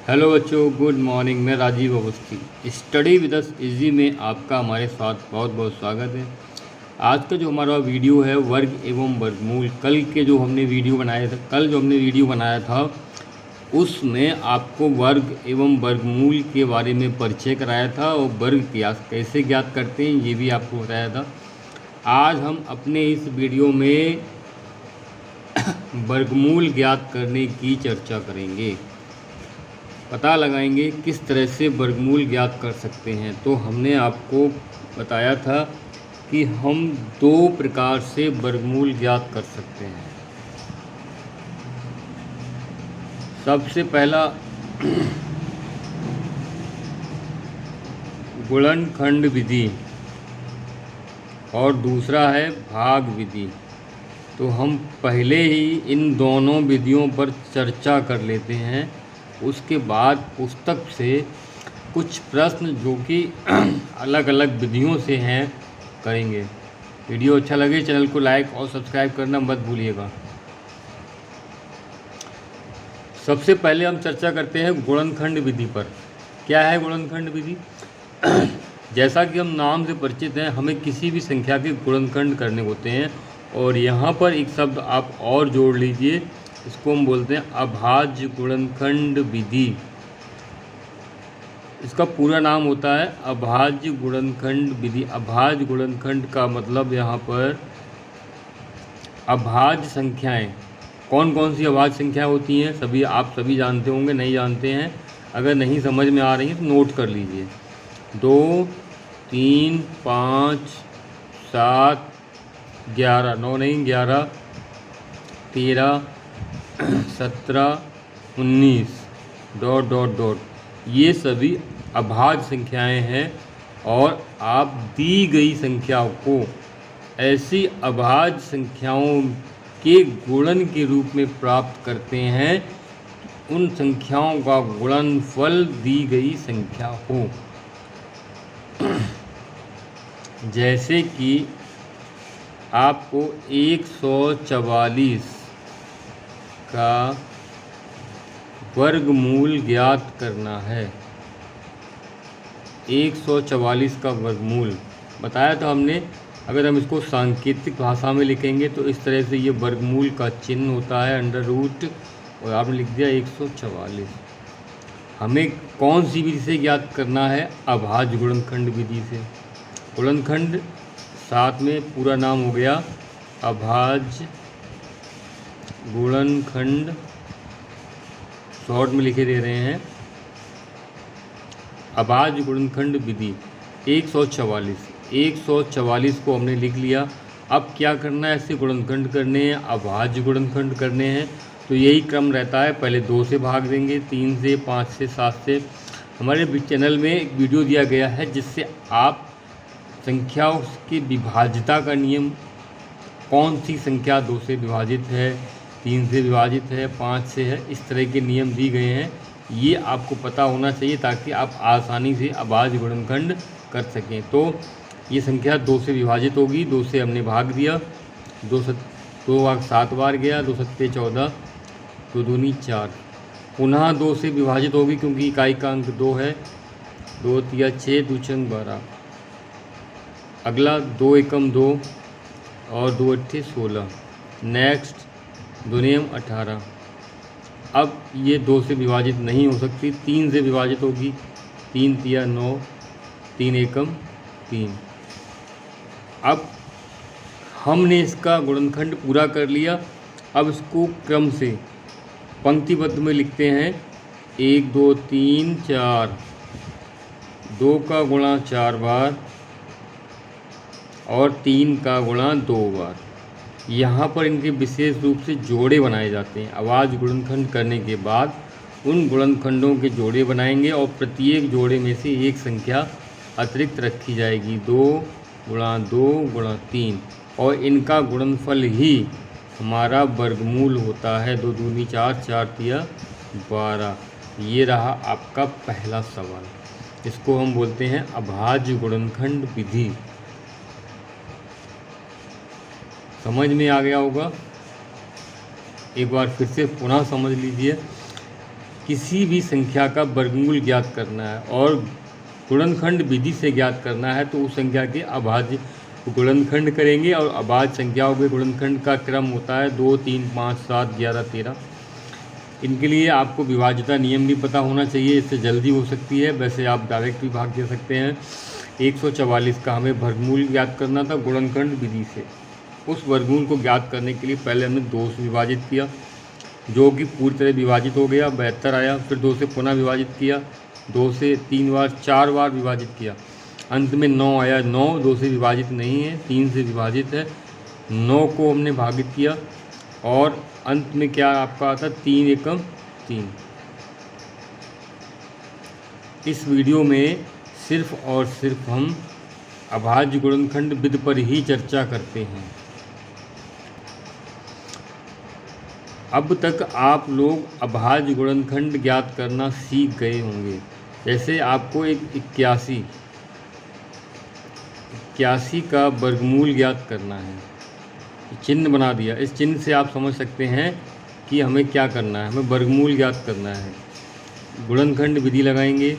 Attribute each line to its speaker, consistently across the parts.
Speaker 1: Hello बच्चों, good morning. मैं Rajeev Awasthi. Study with us easy में आपका हमारे साथ बहुत बहुत स्वागत है। आज का जो हमारा वीडियो है वर्ग एवं वर्गमूल, कल जो हमने वीडियो बनाया था उसमें आपको वर्ग एवं वर्गमूल के बारे में परिचय कराया था और वर्ग इतिहास कैसे ज्ञात करते हैं ये भी आपको बताया था। आज हम अपने इस वीडियो में वर्गमूल ज्ञात करने की चर्चा करेंगे, पता लगाएंगे किस तरह से वर्गमूल ज्ञात कर सकते हैं। तो हमने आपको बताया था कि हम दो प्रकार से वर्गमूल ज्ञात कर सकते हैं। सबसे पहला गुणनखंड विधि और दूसरा है भाग विधि। तो हम पहले ही इन दोनों विधियों पर चर्चा कर लेते हैं, उसके बाद पुस्तक से कुछ प्रश्न जो कि अलग अलग विधियों से हैं करेंगे। वीडियो अच्छा लगे चैनल को लाइक और सब्सक्राइब करना मत भूलिएगा। सबसे पहले हम चर्चा करते हैं गुणनखंड विधि पर। क्या है गुणनखंड विधि? जैसा कि हम नाम से परिचित हैं, हमें किसी भी संख्या के गुणनखंड करने होते हैं। और यहाँ पर एक शब्द आप और जोड़ लीजिए, इसको हम बोलते हैं अभाज्य गुणनखंड विधि। इसका पूरा नाम होता है अभाज्य गुणनखंड विधि। अभाज्य गुणनखंड का मतलब यहाँ पर अभाज्य संख्याएं, कौन कौन सी अभाज्य संख्याएं होती हैं आप सभी जानते होंगे। नहीं जानते हैं, अगर नहीं समझ में आ रही है तो नोट कर लीजिए। 2, 3, 5, 7, 11, 9 नहीं 11, 13, 17, 19 ... ये सभी अभाज्य संख्याएं हैं। और आप दी गई संख्याओं को ऐसी अभाज्य संख्याओं के गुणन के रूप में प्राप्त करते हैं, उन संख्याओं का गुणनफल दी गई संख्या हो। जैसे कि आपको 144 का वर्गमूल ज्ञात करना है। 144 का वर्गमूल बताया था हमने। अगर हम इसको सांकेतिक भाषा में लिखेंगे तो इस तरह से ये वर्गमूल का चिन्ह होता है अंडर रूट, और आपने लिख दिया 144। हमें कौन सी विधि से ज्ञात करना है? अभाज्य गुणनखंड विधि से। गुणनखंड साथ में पूरा नाम हो गया अभाज्य गुणनखंड, शॉर्ट में लिखे दे रहे हैं अभाज्य गुणनखंड विधि। 144 को हमने लिख लिया। अब क्या करना है? ऐसे गुणनखंड करने हैं, अभाज्य गुणनखंड करने हैं। तो यही क्रम रहता है, पहले 2 से भाग देंगे, 3 से, 5 से, 7 से। हमारे चैनल में एक वीडियो दिया गया है जिससे आप संख्याओं की विभाज्यता का नियम, कौन सी संख्या 2 से विभाजित है, 3 से विभाजित है, 5 से है, इस तरह के नियम दिए गए हैं। ये आपको पता होना चाहिए ताकि आप आसानी से अभाज्य गुणनखंड कर सकें। तो ये संख्या 2 से विभाजित होगी, 2 से हमने भाग दिया, 2 भाग 7 बार गया, 2 सत्ते 14, 2 दूनी 4। पुनः 2 से विभाजित होगी क्योंकि इकाई का अंक 2 है, 2 तिया 6, 2 छंग 12। अगला 2 एकम 2 और 2 अट्ठे 16। नेक्स्ट 2 नियम 18। अब ये 2 से विभाजित नहीं हो सकती, 3 से विभाजित होगी, 3 तिया 9, 3 एकम 3। अब हमने इसका गुणनखंड पूरा कर लिया। अब इसको क्रम से पंक्तिबद्ध में लिखते हैं। 1 2 3 4, 2 का गुणा 4 बार, और 3 का गुणा 2 बार। यहाँ पर इनके विशेष रूप से जोड़े बनाए जाते हैं। अभाज्य गुणनखंड करने के बाद उन गुणनखंडों के जोड़े बनाएंगे और प्रत्येक जोड़े में से एक संख्या अतिरिक्त रखी जाएगी, 2 गुणा 2 गुणा 3, और इनका गुणनफल ही हमारा वर्गमूल होता है। 2 दूनी 4, 4 तिया 12। ये रहा आपका पहला सवाल। इसको हम बोलते हैं अभाज्य गुणनखंड विधि। समझ में आ गया होगा? एक बार फिर से पुनः समझ लीजिए। किसी भी संख्या का वर्गमूल ज्ञात करना है और गुणनखंड विधि से ज्ञात करना है तो उस संख्या के अभाज्य गुणनखंड करेंगे, और अभाज्य संख्याओं के गुणनखंड का क्रम होता है 2, 3, 5, 7, 11, 13। इनके लिए आपको विभाज्यता नियम भी पता होना चाहिए, इससे जल्दी हो सकती है। वैसे आप डायरेक्ट भी भाग दे सकते हैं। 144 का हमें वर्गमूल ज्ञात करना था गुणनखंड विधि से। उस वर्गमूल को ज्ञात करने के लिए पहले हमने 2 से विभाजित किया, जो कि पूरी तरह विभाजित हो गया, 72 आया। फिर 2 से पुनः विभाजित किया, 2 से 3 बार 4 बार विभाजित किया, अंत में 9 आया। 9 2 से विभाजित नहीं है, 3 से विभाजित है। 9 को हमने भागित किया और अंत में क्या आपका आता, 3 एकम 3। इस वीडियो में सिर्फ और सिर्फ हम अभाज्य गुणनखंड विधि पर ही चर्चा करते हैं। अब तक आप लोग अभाज्य गुणनखंड ज्ञात करना सीख गए होंगे। जैसे आपको एक 81 का वर्गमूल ज्ञात करना है, चिन्ह बना दिया। इस चिन्ह से आप समझ सकते हैं कि हमें क्या करना है, हमें वर्गमूल ज्ञात करना है। गुणनखंड विधि लगाएंगे।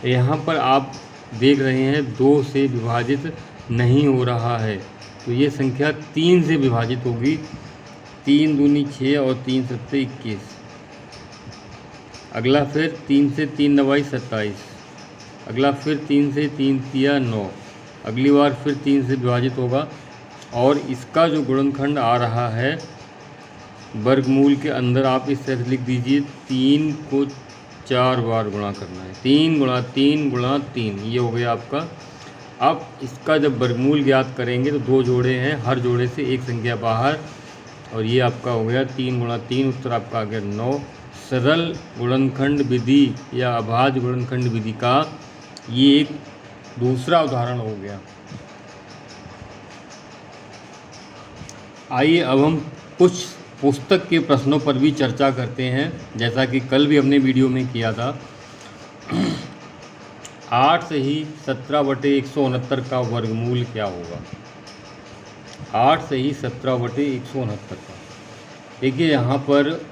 Speaker 1: यहाँ पर आप देख रहे हैं 2 से विभाजित नहीं हो रहा है, तो ये संख्या 3 से विभाजित होगी। 3 दूनी 6 और 3 सत्ते 21। अगला फिर 3 से 3 नवाई 27। अगला फिर 3 से 3 तिया 9। अगली बार फिर 3 से विभाजित होगा और इसका जो गुणनखंड आ रहा है वर्गमूल के अंदर आप इस तरह लिख दीजिए, 3 को 4 बार गुणा करना है। 3 गुणा 3 गुणा 3, ये हो गया आपका। अब इसका जब वर्गमूल ज्ञात करेंगे तो 2 जोड़े हैं, हर जोड़े से एक संख्या बाहर, और ये आपका हो गया 3 गुणा 3, उत्तर आपका आ गया 9। सरल गुणनखंड विधि या अभाज्य गुणनखंड विधि का ये एक दूसरा उदाहरण हो गया। आइए अब हम कुछ पुस्तक के प्रश्नों पर भी चर्चा करते हैं, जैसा कि कल भी हमने वीडियो में किया था। 8 से ही 17/169 का वर्गमूल क्या होगा? 8 से ही 17/169 का। देखिए यहाँ पर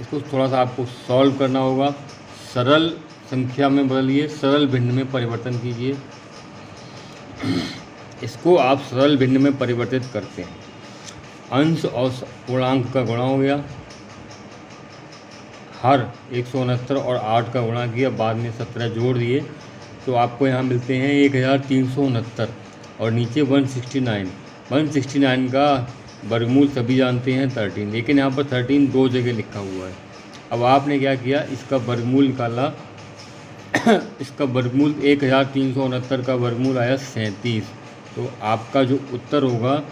Speaker 1: इसको थोड़ा सा आपको सॉल्व करना होगा। सरल संख्या में बदलिए, सरल भिन्न में परिवर्तन कीजिए। इसको आप सरल भिन्न में परिवर्तित करते हैं। अंश और पूर्णांक का गुणा हो गया, हर 169 और 8 का गुणा किया, बाद में 17 जोड़ दिए, तो आपको यहाँ मिलते हैं 1369 और नीचे 169। 169 का वर्गमूल सभी जानते हैं 13, लेकिन यहाँ पर 13 2 जगह लिखा हुआ है। अब आपने क्या किया, इसका वर्गमूल निकाला। इसका वर्गमूल 1369 का वर्गमूल आया 37, तो आपका जो उत्तर होगा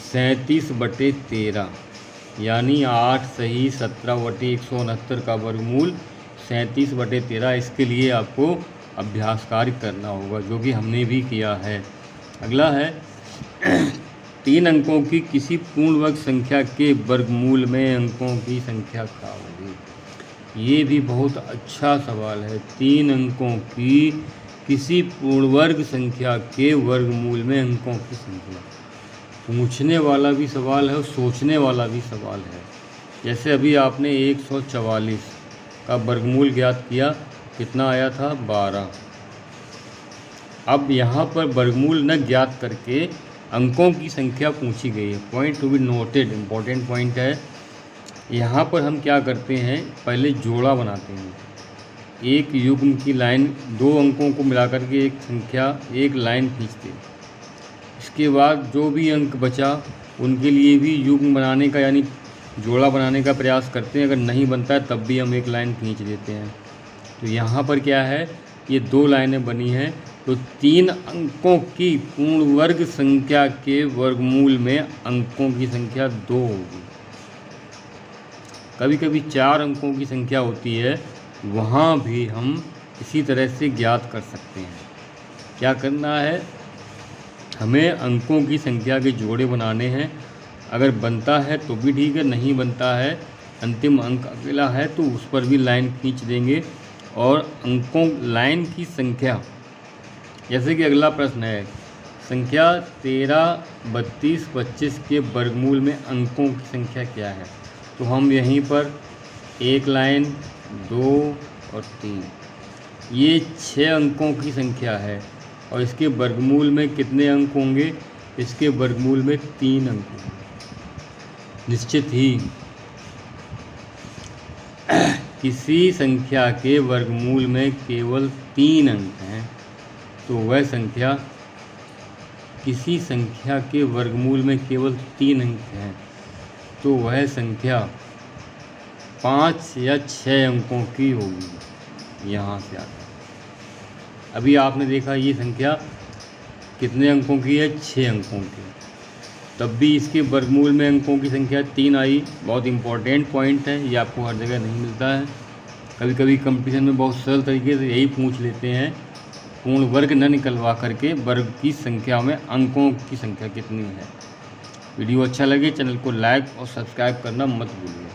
Speaker 1: 37/13, यानी 8 सही 17/169 का वर्गमूल 37/13। इसके लिए आपको अभ्यास कार्य करना होगा, जो कि हमने भी किया है। अगला है 3 अंकों की किसी पूर्ण वर्ग संख्या के वर्गमूल में अंकों की संख्या क्या होगी? ये भी बहुत अच्छा सवाल है। 3 अंकों की किसी पूर्ण वर्ग संख्या के वर्गमूल में अंकों की संख्या, पूछने वाला भी सवाल है और सोचने वाला भी सवाल है। जैसे अभी आपने 144 का वर्गमूल ज्ञात किया, कितना आया था? 12। अब यहाँ पर वर्गमूल न ज्ञात करके अंकों की संख्या पूछी गई है। Point to be noted, important point है। यहाँ पर हम क्या करते हैं, पहले जोड़ा बनाते हैं। एक युग्म की लाइन, 2 अंकों को मिलाकर के एक संख्या, एक लाइन खींचते हैं। इसके बाद जो भी अंक बचा उनके लिए भी युग्म बनाने का यानी जोड़ा बनाने का प्रयास करते हैं। अगर नहीं बनता है तब भी हम एक लाइन खींच देते हैं। तो यहाँ पर क्या है, ये 2 लाइनें बनी हैं, तो 3 अंकों की पूर्ण वर्ग संख्या के वर्गमूल में अंकों की संख्या 2 होगी। कभी कभी 4 अंकों की संख्या होती है, वहाँ भी हम इसी तरह से ज्ञात कर सकते हैं। क्या करना है, हमें अंकों की संख्या के जोड़े बनाने हैं। अगर बनता है तो भी ठीक है, नहीं बनता है, अंतिम अंक अकेला है तो उस पर भी लाइन खींच देंगे। और अंकों लाइन की संख्या, जैसे कि अगला प्रश्न है, संख्या 13, 32, 25 के वर्गमूल में अंकों की संख्या क्या है। तो हम यहीं पर 1 लाइन, 2 और 3, ये 6 अंकों की संख्या है और इसके वर्गमूल में कितने अंक होंगे, इसके वर्गमूल में 3 अंक होंगे। निश्चित ही किसी संख्या के वर्गमूल में केवल 3 अंक हैं, तो वह संख्या, किसी संख्या के वर्गमूल में केवल 3 अंक हैं, तो वह संख्या 5 या 6 अंकों की होगी। यहाँ से आता, अभी आपने देखा ये संख्या कितने अंकों की है, 6 अंकों की, तब भी इसके वर्गमूल में अंकों की संख्या 3 आई। बहुत इंपॉर्टेंट पॉइंट है, ये आपको हर जगह नहीं मिलता है। कभी कभी कंपटीशन में बहुत सरल तरीके से यही पूछ लेते हैं, पूर्ण वर्ग न निकलवा करके वर्ग की संख्या में अंकों की संख्या कितनी है। वीडियो अच्छा लगे चैनल को लाइक और सब्सक्राइब करना मत भूलिए।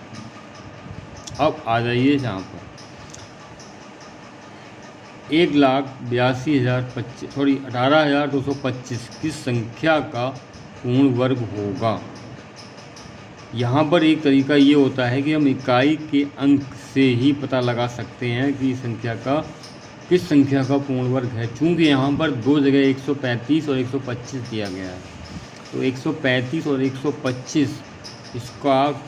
Speaker 1: अब आ जाइए यहाँ पर 18,8225 किस संख्या का पूर्ण वर्ग होगा। यहाँ पर एक तरीका ये होता है कि हम इकाई के अंक से ही पता लगा सकते हैं कि संख्या का किस संख्या का पूर्ण वर्ग है। चूँकि यहाँ पर 2 जगह 135 और 125 दिया गया है, तो 135 और 125 इसका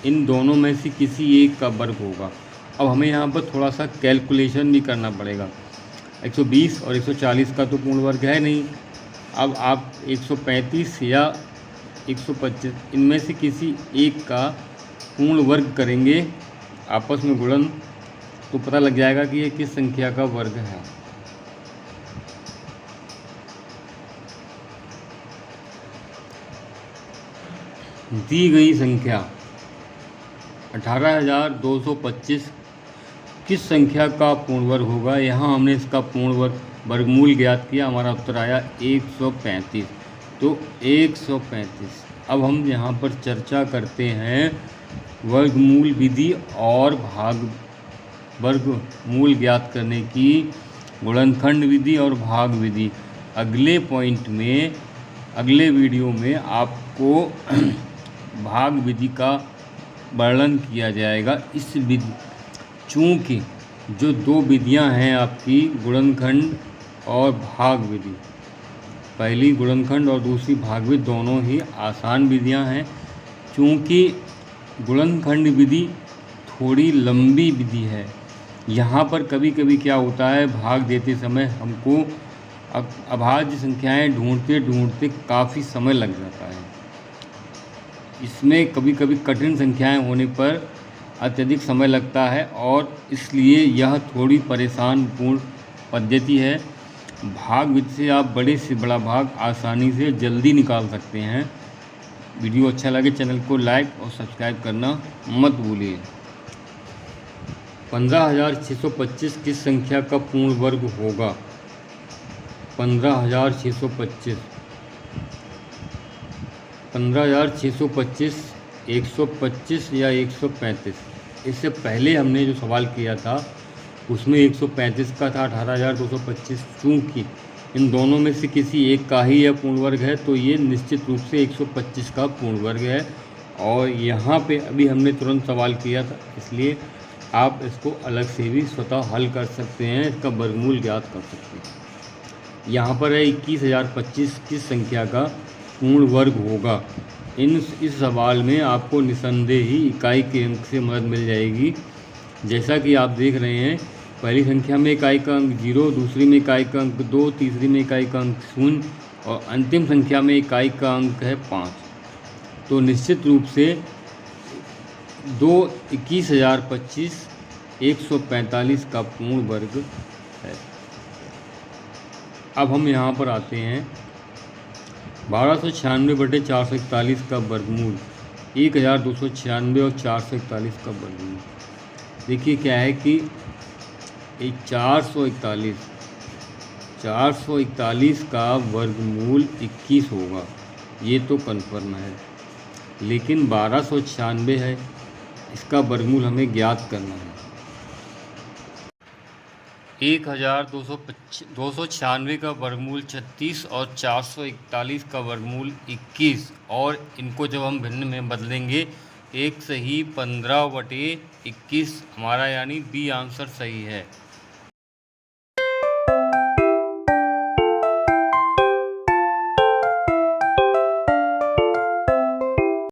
Speaker 1: इन दोनों में से किसी एक का वर्ग होगा। अब हमें यहाँ पर थोड़ा सा कैलकुलेशन भी करना पड़ेगा। 120 और 140 का तो पूर्ण वर्ग है नहीं। अब आप 135 या 125 इनमें से किसी एक का पूर्ण वर्ग करेंगे, आपस में गुणन, तो पता लग जाएगा कि ये किस संख्या का वर्ग है। दी गई संख्या 18,225 किस संख्या का पूर्ण वर्ग होगा। यहाँ हमने इसका पूर्ण वर्गमूल ज्ञात किया, हमारा उत्तर आया 135। तो 135। अब हम यहाँ पर चर्चा करते हैं वर्गमूल विधि और वर्गमूल ज्ञात करने की गुणनखंड विधि और भाग विधि। अगले पॉइंट में, अगले वीडियो में आपको भाग विधि का वर्णन किया जाएगा। इस विधि, चूँकि जो 2 विधियां हैं आपकी, गुणनखंड और भाग विधि, पहली गुणनखंड और दूसरी भाग विधि, दोनों ही आसान विधियां हैं। चूँकि गुणनखंड विधि थोड़ी लंबी विधि है, यहाँ पर कभी कभी क्या होता है, भाग देते समय हमको अभाज्य संख्याएं ढूंढते ढूंढते काफ़ी समय लग जाता है। इसमें कभी कभी कठिन संख्याएं होने पर अत्यधिक समय लगता है और इसलिए यह थोड़ी परेशान पूर्ण पद्धति है। भाग विधि से आप बड़े से बड़ा भाग आसानी से जल्दी निकाल सकते हैं। वीडियो अच्छा लगे चैनल को लाइक और सब्सक्राइब करना मत भूलिए। 15,625 किस संख्या का पूर्ण वर्ग होगा। 15,625 125 या 135। इससे पहले हमने जो सवाल किया था उसमें 135 का था, 18,225। चूँकि इन दोनों में से किसी एक का ही यह पूर्ण वर्ग है, तो ये निश्चित रूप से 125 का पूर्ण वर्ग है। और यहाँ पे अभी हमने तुरंत सवाल किया था, इसलिए आप इसको अलग से भी स्वतः हल कर सकते हैं, इसका वर्गमूल ज्ञात कर सकते हैं। यहाँ पर है 21,025 किस संख्या का पूर्ण वर्ग होगा। इस सवाल में आपको निसंदेह ही इकाई के अंक से मदद मिल जाएगी। जैसा कि आप देख रहे हैं, पहली संख्या में इकाई का अंक 0, दूसरी में इकाई का अंक 2, तीसरी में इकाई का अंक 0 और अंतिम संख्या में इकाई का अंक है 5। तो निश्चित रूप से 21,025 145 का पूर्ण वर्ग है। अब हम यहाँ पर आते हैं 1296/441 का वर्गमूल, 1296 और 441 का वर्गमूल। देखिए क्या है कि 441 का वर्गमूल 21 होगा, ये तो कन्फर्म है। लेकिन 1296 है, इसका वर्गमूल हमें ज्ञात करना है। 1296 का वर्गमूल 36 और 441 का वर्गमूल 21, और इनको जब हम भिन्न में बदलेंगे 1 सही 15/21 हमारा, यानी बी आंसर सही है।